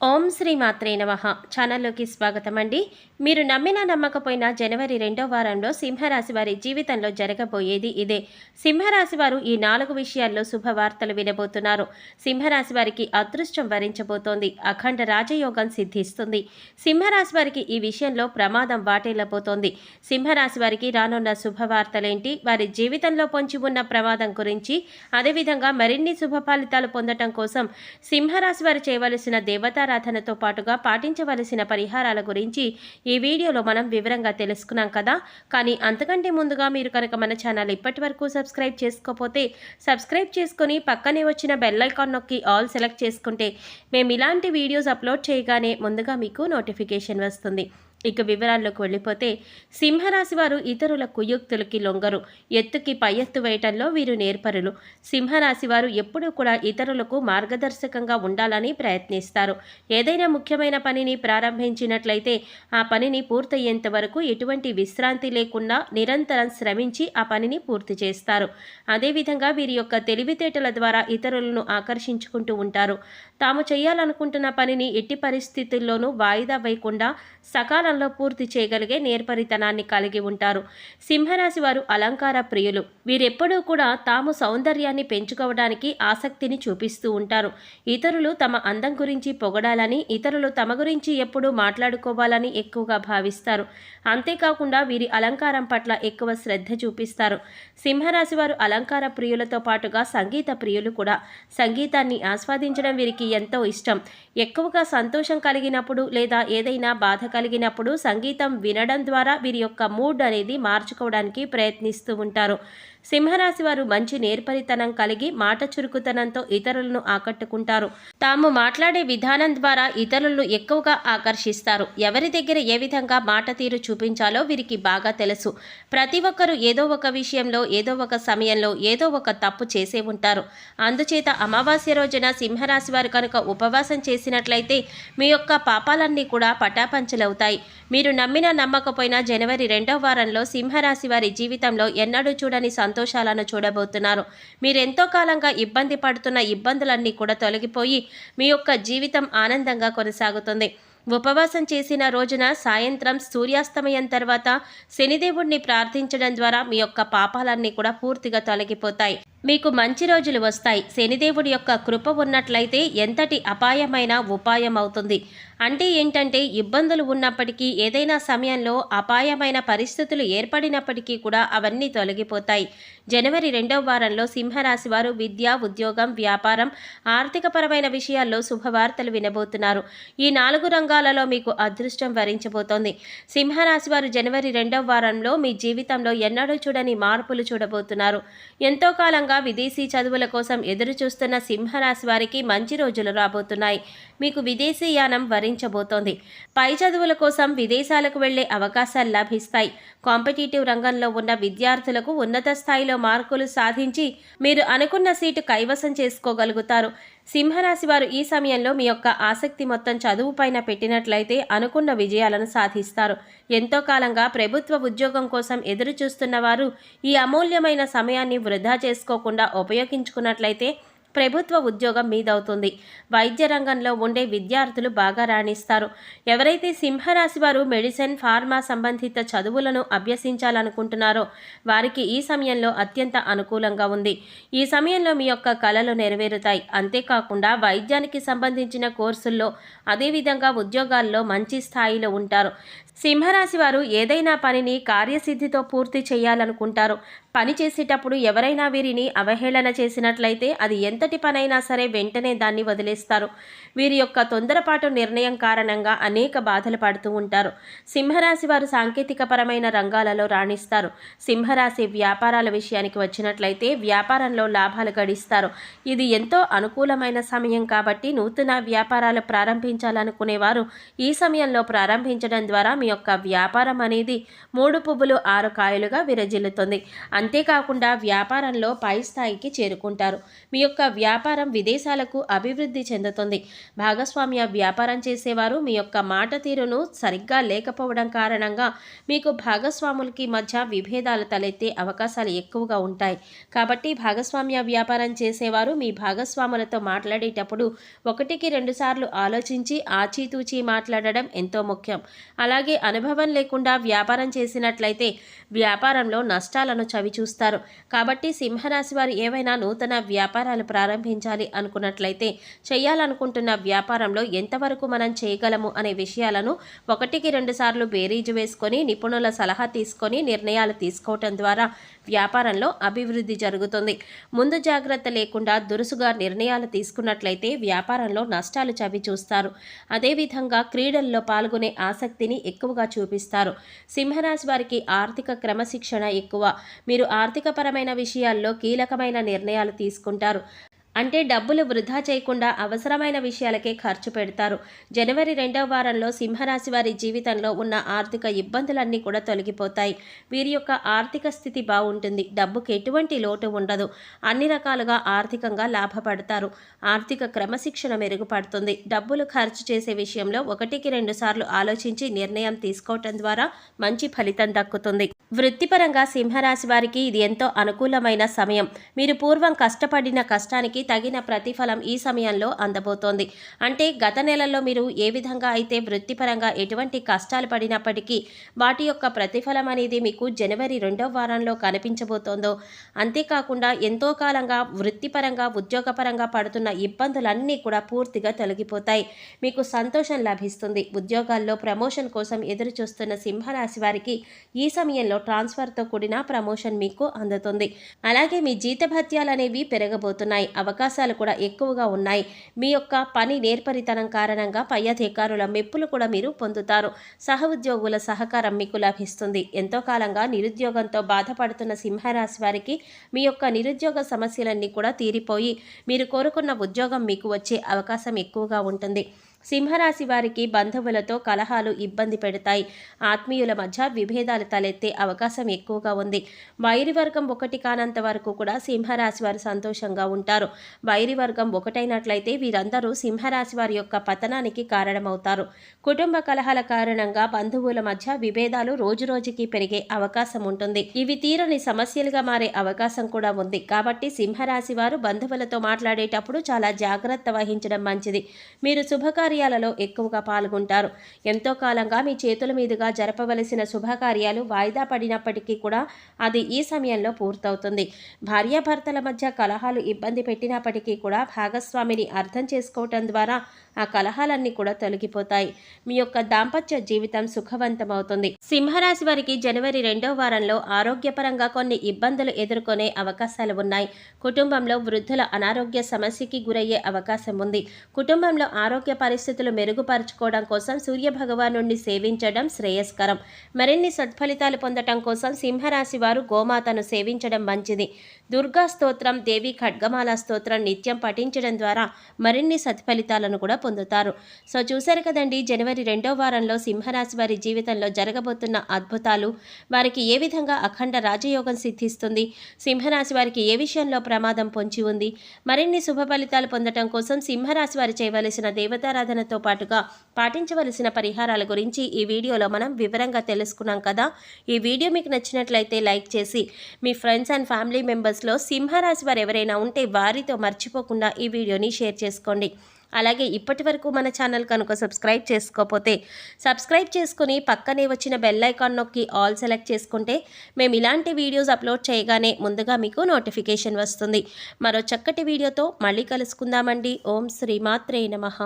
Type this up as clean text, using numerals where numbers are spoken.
ఓం శ్రీ మాత్రే నమః. ఛానల్లోకి స్వాగతం అండి. మీరు నమ్మినా నమ్మకపోయినా జనవరి 2వ వారంలో సింహరాశి వారి జీవితంలో జరగబోయేది ఇదే. సింహరాశి వారు ఈ 4 విషయాల్లో శుభవార్తలు వినబోతున్నారు. సింహరాశి వారికి అదృష్టం వరించబోతోంది. అఖండ రాజయోగం సిద్ధిస్తుంది. సింహరాశి వారికి ఈ విషయంలో ప్రమాదం వాటిల్లబోతోంది. సింహరాశి వారికి రానున్న శుభవార్తలేంటి, వారి జీవితంలో పొంచి ఉన్న ప్రమాదం గురించి, అదేవిధంగా మరిన్ని శుభ ఫలితాలు పొందటం కోసం సింహరాశి వారు చేయవలసిన దేవతారాధనతో పాటుగా పాటించవలసిన పరిహారాల గురించి ఈ వీడియోలో మనం వివరంగా తెలుసుకున్నాం కదా. కానీ అంతకంటే ముందుగా మీరు కనుక మన ఛానల్ ఇప్పటి వరకు సబ్స్క్రైబ్ చేసుకోకపోతే సబ్స్క్రైబ్ చేసుకుని పక్కనే వచ్చిన బెల్ ఐకాన్ నొక్కి ఆల్ సెలెక్ట్ చేసుకుంటే మేము ఇలాంటి వీడియోస్ అప్లోడ్ చేయగానే ముందుగా మీకు నోటిఫికేషన్ వస్తుంది. ఇక వివరాల్లోకి వెళ్ళిపోతే, సింహరాశి వారు ఇతరుల కుయుక్తులకి లొంగరు. ఎత్తుకి పై ఎత్తు వేయటంలో వీరు నేర్పరులు. సింహరాశి వారు ఎప్పుడూ కూడా ఇతరులకు మార్గదర్శకంగా ఉండాలని ప్రయత్నిస్తారు. ఏదైనా ముఖ్యమైన పనిని ప్రారంభించినట్లయితే ఆ పనిని పూర్తయ్యేంత వరకు ఎటువంటి విశ్రాంతి లేకుండా నిరంతరం శ్రమించి ఆ పనిని పూర్తి చేస్తారు. అదేవిధంగా వీరి యొక్క తెలివితేటల ద్వారా ఇతరులను ఆకర్షించుకుంటూ ఉంటారు. తాము చేయాలనుకుంటున్న పనిని ఎట్టి పరిస్థితుల్లోనూ వాయిదా వేయకుండా సకాలంలో పూర్తి చేయగలిగే నేర్పరితనాన్ని కలిగి ఉంటారు. సింహరాశి వారు అలంకార ప్రియులు. వీరెప్పుడూ కూడా తాము సౌందర్యాన్ని పెంచుకోవడానికి ఆసక్తిని చూపిస్తూ ఉంటారు. ఇతరులు తమ అందం గురించి పొగడాలని, ఇతరులు తమ గురించి ఎప్పుడూ మాట్లాడుకోవాలని ఎక్కువగా భావిస్తారు. అంతేకాకుండా వీరి అలంకారం పట్ల ఎక్కువ శ్రద్ధ చూపిస్తారు. సింహరాశి వారు అలంకార ప్రియులతో పాటుగా సంగీత ప్రియులు కూడా. సంగీతాన్ని ఆస్వాదించడం వీరికి ఎంతో ఇష్టం. ఎక్కువగా సంతోషం కలిగినప్పుడు లేదా ఏదైనా బాధ కలిగినప్పుడు సంగీతం వినడం ద్వారా వీరి యొక్క మూడ్ అనేది మార్చుకోవడానికి ప్రయత్నిస్తూ ఉంటారు. సింహరాశి వారు మంచి నేర్పరితనం కలిగి మాట చురుకుతనంతో ఇతరులను ఆకట్టుకుంటారు. తాము మాట్లాడే విధానం ద్వారా ఇతరులను ఎక్కువగా ఆకర్షిస్తారు. ఎవరి దగ్గర ఏ విధంగా మాట తీరు చూపించాలో వీరికి బాగా తెలుసు. ప్రతి ఒక్కరూ ఏదో ఒక విషయంలో, ఏదో ఒక సమయంలో ఏదో ఒక తప్పు చేసే ఉంటారు. అందుచేత అమావాస్య రోజున సింహరాశి వారు కనుక ఉపవాసం చేసినట్లయితే మీ యొక్క పాపాలన్నీ కూడా పటాపంచలవుతాయి. మీరు నమ్మినా నమ్మకపోయినా జనవరి 2వ వారంలో సింహరాశి వారి జీవితంలో ఎన్నడూ చూడని సంతోషాలను చూడబోతున్నారు. మీరెంతో కాలంగా ఇబ్బంది పడుతున్న ఇబ్బందులన్నీ కూడా తొలగిపోయి మీ యొక్క జీవితం ఆనందంగా కొనసాగుతుంది. ఉపవాసం చేసిన రోజున సాయంత్రం సూర్యాస్తమయం తర్వాత శనిదేవుడిని ప్రార్థించడం ద్వారా మీ యొక్క పాపాలన్నీ కూడా పూర్తిగా తొలగిపోతాయి. మీకు మంచి రోజులు వస్తాయి. శనిదేవుడి యొక్క కృప ఉన్నట్లయితే ఎంతటి అపాయమైన ఉపాయం అవుతుంది. అంటే ఏంటంటే, ఇబ్బందులు ఉన్నప్పటికీ, ఏదైనా సమయంలో అపాయమైన పరిస్థితులు ఏర్పడినప్పటికీ కూడా అవన్నీ తొలగిపోతాయి. జనవరి 2వ వారంలో సింహరాశి వారు విద్య, ఉద్యోగం, వ్యాపారం, ఆర్థికపరమైన విషయాల్లో శుభవార్తలు వినబోతున్నారు. ఈ 4 రంగాలలో మీకు అదృష్టం వరించబోతోంది. సింహరాశి వారు జనవరి 2వ వారంలో మీ జీవితంలో ఎన్నడూ చూడని మార్పులు చూడబోతున్నారు. ఎంతో కాలంగా విదేశీ చదువుల కోసం ఎదురు చూస్తున్న సింహరాశి వారికి మంచి రోజులు రాబోతున్నాయి. మీకు విదేశీ యానం వరించబోతోంది. పై చదువుల కోసం విదేశాలకు వెళ్లే అవకాశాలు లభిస్తాయి. కాంపిటేటివ్ రంగంలో ఉన్న విద్యార్థులకు ఉన్నత స్థాయిలో మార్కులు సాధించి మీరు అనుకున్న సీటు కైవసం చేసుకోగలుగుతారు. సింహరాశి వారు ఈ సమయంలో మీ యొక్క ఆసక్తి మొత్తం చదువు పైన పెట్టినట్లయితే అనుకున్న విజయాలను సాధిస్తారు. ఎంతో కాలంగా ప్రభుత్వ ఉద్యోగం కోసం ఎదురు చూస్తున్న వారు ఈ అమూల్యమైన సమయాన్ని వృధా చేసుకోకుండా ఉపయోగించుకున్నట్లయితే ప్రభుత్వ ఉద్యోగం మీదవుతుంది. వైద్య రంగంలో ఉండే విద్యార్థులు బాగా రాణిస్తారు. ఎవరైతే సింహరాశి వారు మెడిసిన్, ఫార్మా సంబంధిత చదువులను అభ్యసించాలనుకుంటున్నారో వారికి ఈ సమయంలో అత్యంత అనుకూలంగా ఉంది. ఈ సమయంలో మీ యొక్క కలలు నెరవేరుతాయి. అంతేకాకుండా వైద్యానికి సంబంధించిన కోర్సుల్లో, అదేవిధంగా ఉద్యోగాల్లో మంచి స్థాయిలో ఉంటారు. సింహరాశి వారు ఏదైనా పనిని కార్యసిద్ధితో పూర్తి చేయాలనుకుంటారు. పని చేసేటప్పుడు ఎవరైనా వీరిని అవహేళన చేసినట్లయితే అది ఎంతటి పనైనా సరే వెంటనే దాన్ని వదిలేస్తారు. వీరి యొక్క తొందరపాటు నిర్ణయం కారణంగా అనేక బాధలు పడుతూ ఉంటారు. సింహరాశి వారు సాంకేతికపరమైన రంగాలలో రాణిస్తారు. సింహరాశి వ్యాపారాల విషయానికి వచ్చినట్లయితే వ్యాపారంలో లాభాలు గడిస్తారు. ఇది ఎంతో అనుకూలమైన సమయం కాబట్టి నూతన వ్యాపారాలు ప్రారంభించాలనుకునేవారు ఈ సమయంలో ప్రారంభించడం ద్వారా మీ యొక్క వ్యాపారం అనేది 3 పువ్వులు 6 కాయలుగా విరజిల్లుతుంది. అంతేకాకుండా వ్యాపారంలో పై స్థాయికి చేరుకుంటారు. మీ యొక్క వ్యాపారం విదేశాలకు అభివృద్ధి చెందుతుంది. భాగస్వామ్య వ్యాపారం చేసేవారు మీ యొక్క మాట తీరును సరిగ్గా లేకపోవడం కారణంగా మీకు భాగస్వాములకి మధ్య విభేదాలు తలెత్తే అవకాశాలు ఎక్కువగా ఉంటాయి. కాబట్టి భాగస్వామ్య వ్యాపారం చేసేవారు మీ భాగస్వాములతో మాట్లాడేటప్పుడు 1-2 సార్లు ఆలోచించి ఆచితూచి మాట్లాడడం ఎంతో ముఖ్యం. అలాగే అనుభవం లేకుండా వ్యాపారం చేసినట్లయితే వ్యాపారంలో నష్టాలను చవిచూస్తారు. కాబట్టి సింహరాశి వారు ఏవైనా నూతన వ్యాపారాలు ప్రారంభించాలి అనుకున్నట్లయితే చేయాలనుకుంటున్న వ్యాపారంలో ఎంతవరకు మనం చేయగలము అనే విషయాలను 1-2 సార్లు బేరీజు వేసుకొని నిపుణుల సలహా తీసుకొని నిర్ణయాలు తీసుకోవటం ద్వారా వ్యాపారంలో అభివృద్ధి జరుగుతుంది. ముందు జాగ్రత్త లేకుండా దురుసుగా నిర్ణయాలు తీసుకున్నట్లయితే వ్యాపారంలో నష్టాలు చవిచూస్తారు. అదేవిధంగా క్రీడల్లో పాల్గొనే ఆసక్తిని ఎక్కువగా చూపిస్తారు. సింహరాశి వారికి ఆర్థిక క్రమశిక్షణ ఎక్కువ. మీరు ఆర్థికపరమైన విషయాల్లో కీలకమైన నిర్ణయాలు తీసుకుంటారు. అంటే డబ్బులు వృధా చేయకుండా అవసరమైన విషయాలకే ఖర్చు పెడతారు. జనవరి 2వ వారంలో సింహరాశి వారి జీవితంలో ఉన్న ఆర్థిక ఇబ్బందులన్నీ కూడా తొలగిపోతాయి. వీరి యొక్క ఆర్థిక స్థితి బాగుంటుంది. డబ్బుకి ఎటువంటి లోటు ఉండదు. అన్ని రకాలుగా ఆర్థికంగా లాభపడతారు. ఆర్థిక క్రమశిక్షణ మెరుగుపడుతుంది. డబ్బులు ఖర్చు చేసే విషయంలో 1-2 సార్లు ఆలోచించి నిర్ణయం తీసుకోవటం ద్వారా మంచి ఫలితం దక్కుతుంది. వృత్తిపరంగా సింహరాశి వారికి ఇది ఎంతో అనుకూలమైన సమయం. మీరు పూర్వం కష్టపడిన కష్టానికి తగిన ప్రతిఫలం ఈ సమయంలో అందబోతోంది. అంటే గత నెలల్లో మీరు ఏ విధంగా అయితే వృత్తిపరంగా ఎటువంటి కష్టాలు పడినప్పటికీ వాటి యొక్క ప్రతిఫలం అనేది మీకు జనవరి 2వ వారంలో కనిపించబోతోందో, అంతేకాకుండా ఎంతో కాలంగా వృత్తిపరంగా ఉద్యోగపరంగా పడుతున్న ఇబ్బందులన్నీ కూడా పూర్తిగా తొలగిపోతాయి. మీకు సంతోషం లభిస్తుంది. ఉద్యోగాల్లో ప్రమోషన్ కోసం ఎదురు చూస్తున్న సింహరాశి వారికి ఈ సమయంలో ట్రాన్స్ఫర్తో కూడిన ప్రమోషన్ మీకు అందుతుంది. అలాగే మీ జీతభత్యాలు అనేవి పెరగబోతున్నాయి. అవకాశాలు కూడా ఎక్కువగా ఉన్నాయి. మీ యొక్క పని నేర్పరితనం కారణంగా పై అధికారుల మెప్పులు కూడా మీరు పొందుతారు. సహ ఉద్యోగుల సహకారం మీకు లభిస్తుంది. ఎంతో కాలంగా నిరుద్యోగంతో బాధపడుతున్న సింహరాశి వారికి మీ యొక్క నిరుద్యోగ సమస్యలన్నీ కూడా తీరిపోయి మీరు కోరుకున్న ఉద్యోగం మీకు వచ్చే అవకాశం ఎక్కువగా ఉంటుంది. సింహరాశి వారికి బంధువులతో కలహాలు ఇబ్బంది పెడతాయి. ఆత్మీయుల మధ్య విభేదాలు తలెత్తే అవకాశం ఎక్కువగా ఉంది. వైరివర్గం ఒకటి కానంత వరకు కూడా సింహరాశి వారు సంతోషంగా ఉంటారు. వైరివర్గం ఒకటైనట్లయితే వీరందరూ సింహరాశి వారి యొక్క పతనానికి కారణమవుతారు. కుటుంబ కలహాల కారణంగా బంధువుల మధ్య విభేదాలు రోజురోజుకి పెరిగే అవకాశం ఉంటుంది. ఇవి తీరని సమస్యలుగా మారే అవకాశం కూడా ఉంది. కాబట్టి సింహరాశి వారు బంధువులతో మాట్లాడేటప్పుడు చాలా జాగ్రత్త వహించడం మంచిది. మీరు శుభకార్యాలలో ఎక్కువగా పాల్గొంటారు. ఎంతో కాలంగా మీ చేతుల మీదుగా జరపవలసిన శుభకార్యాలు వాయిదా పడినప్పటికీ కూడా అది ఈ సమయంలో పూర్తవుతుంది. భార్యాభర్తల మధ్య కలహాలు ఇబ్బంది పెట్టినప్పటికీ కూడా భాగస్వామిని అర్థం చేసుకోవటం ద్వారా ఆ కలహాలన్నీ కూడా తొలగిపోతాయి. మీ యొక్క దాంపత్య జీవితం సుఖవంతమవుతుంది. సింహరాశి వారికి జనవరి 2వ వారంలో ఆరోగ్యపరంగా కొన్ని ఇబ్బందులు ఎదుర్కొనే అవకాశాలు ఉన్నాయి. కుటుంబంలో వృద్ధుల అనారోగ్య సమస్యకి గురయ్యే అవకాశం ఉంది. కుటుంబంలో ఆరోగ్య పరిస్థితులు మెరుగుపరుచుకోవడం కోసం సూర్య భగవానుడిని సేవించడం శ్రేయస్కరం. మరిన్ని సత్ఫలితాలు పొందటం కోసం సింహరాశి వారు గోమాతను సేవించడం మంచిది. దుర్గా స్తోత్రం, దేవి ఖడ్గమాల స్తోత్రం నిత్యం పఠించడం ద్వారా మరిన్ని సత్ఫలితాలను కూడా పొందుతారు. సో చూశారు కదండి, జనవరి 2వ వారంలో సింహరాశి వారి జీవితంలో జరగబోతున్న అద్భుతాలు, వారికి ఏ విధంగా అఖండ రాజయోగం సిద్ధిస్తుంది, సింహరాశి వారికి ఏ విషయంలో ప్రమాదం పొంచి ఉంది. మరిన్ని శుభ ఫలితాలు పొందటం కోసం సింహరాశి వారు చేయవలసిన దేవతారాధనతో పాటుగా పాటించవలసిన పరిహారాల గురించి ఈ వీడియోలో మనం వివరంగా తెలుసుకున్నాం కదా. ఈ వీడియో మీకు నచ్చినట్లయితే లైక్ చేసి మీ ఫ్రెండ్స్ అండ్ ఫ్యామిలీ మెంబర్స్లో సింహరాశి వారు ఎవరైనా ఉంటే వారితో మర్చిపోకుండా ఈ వీడియోని షేర్ చేసుకోండి. అలాగే ఇప్పటి వరకు మన ఛానల్ కనుక సబ్స్క్రైబ్ చేసుకోకపోతే సబ్స్క్రైబ్ చేసుకుని పక్కనే వచ్చిన బెల్ ఐకాన్ నొక్కి ఆల్ సెలెక్ట్ చేసుకుంటే మేము ఇలాంటి వీడియోస్ అప్లోడ్ చేయగానే ముందుగా మీకు నోటిఫికేషన్ వస్తుంది. మరో చక్కటి వీడియోతో మళ్ళీ కలుసుకుందామండి. ఓం శ్రీ మాత్రే నమః.